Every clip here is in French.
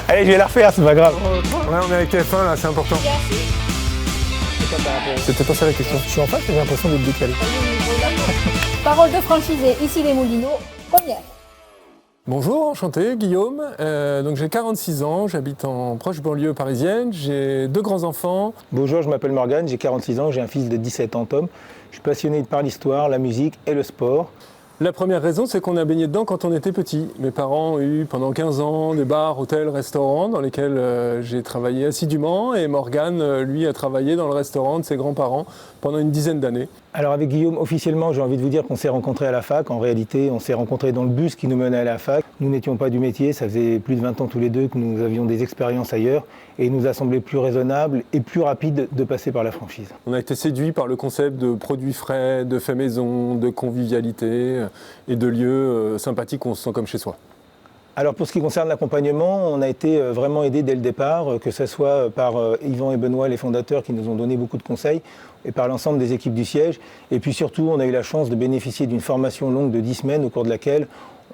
Allez, je vais la refaire, c'est pas grave. Ouais, on est avec TF1 là, c'est important. C'était pas ça la question. Je suis en face, j'ai l'impression d'être décalé. Parole de franchisé, ici les Moulineaux, première. Bonjour, enchanté, Guillaume. Donc j'ai 46 ans, j'habite en proche banlieue parisienne, j'ai 2 grands-enfants. Bonjour, je m'appelle Morgane, j'ai 46 ans, j'ai un fils de 17 ans, Tom. Je suis passionné par l'histoire, la musique et le sport. La première raison, c'est qu'on a baigné dedans quand on était petit. Mes parents ont eu pendant 15 ans des bars, hôtels, restaurants dans lesquels j'ai travaillé assidûment et Morgane, lui, a travaillé dans le restaurant de ses grands-parents pendant une dizaine d'années. Alors avec Guillaume, officiellement, j'ai envie de vous dire qu'on s'est rencontrés à la fac. En réalité, on s'est rencontrés dans le bus qui nous menait à la fac. Nous n'étions pas du métier, ça faisait plus de 20 ans tous les deux que nous avions des expériences ailleurs et il nous a semblé plus raisonnable et plus rapide de passer par la franchise. On a été séduits par le concept de produits frais, de faits maison, de convivialité et de lieux sympathiques où on se sent comme chez soi. Alors pour ce qui concerne l'accompagnement, on a été vraiment aidés dès le départ, que ce soit par Yvan et Benoît, les fondateurs, qui nous ont donné beaucoup de conseils, et par l'ensemble des équipes du siège. Et puis surtout, on a eu la chance de bénéficier d'une formation longue de 10 semaines, au cours de laquelle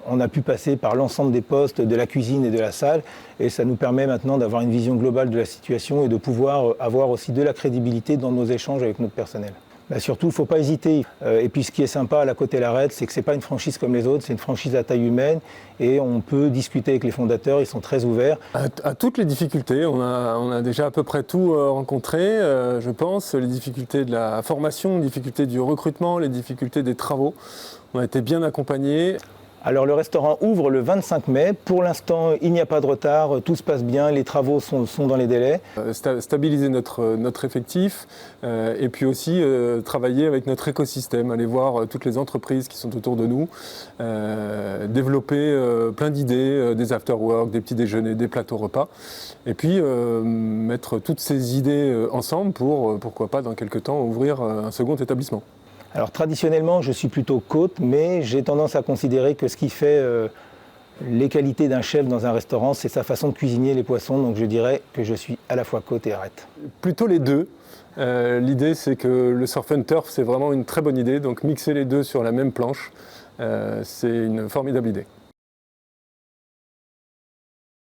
on a pu passer par l'ensemble des postes de la cuisine et de la salle. Et ça nous permet maintenant d'avoir une vision globale de la situation et de pouvoir avoir aussi de la crédibilité dans nos échanges avec notre personnel. Surtout, il ne faut pas hésiter. Et puis ce qui est sympa à la Côte-et-Larrette, c'est que ce n'est pas une franchise comme les autres, c'est une franchise à taille humaine et on peut discuter avec les fondateurs, ils sont très ouverts. À toutes les difficultés, on a déjà à peu près tout rencontré, je pense, les difficultés de la formation, les difficultés du recrutement, les difficultés des travaux. On a été bien accompagnés. Alors le restaurant ouvre le 25 mai. Pour l'instant, il n'y a pas de retard, tout se passe bien, les travaux sont dans les délais. Stabiliser notre effectif et puis aussi travailler avec notre écosystème, aller voir toutes les entreprises qui sont autour de nous, développer plein d'idées, des after-work, des petits déjeuners, des plateaux repas, et puis mettre toutes ces idées ensemble pour, pourquoi pas, dans quelques temps, ouvrir un second établissement. Alors traditionnellement, je suis plutôt côte, mais j'ai tendance à considérer que ce qui fait les qualités d'un chef dans un restaurant, c'est sa façon de cuisiner les poissons. Donc je dirais que je suis à la fois côte et arête. Plutôt les deux. L'idée, c'est que le surf and turf, c'est vraiment une très bonne idée. Donc mixer les deux sur la même planche, c'est une formidable idée.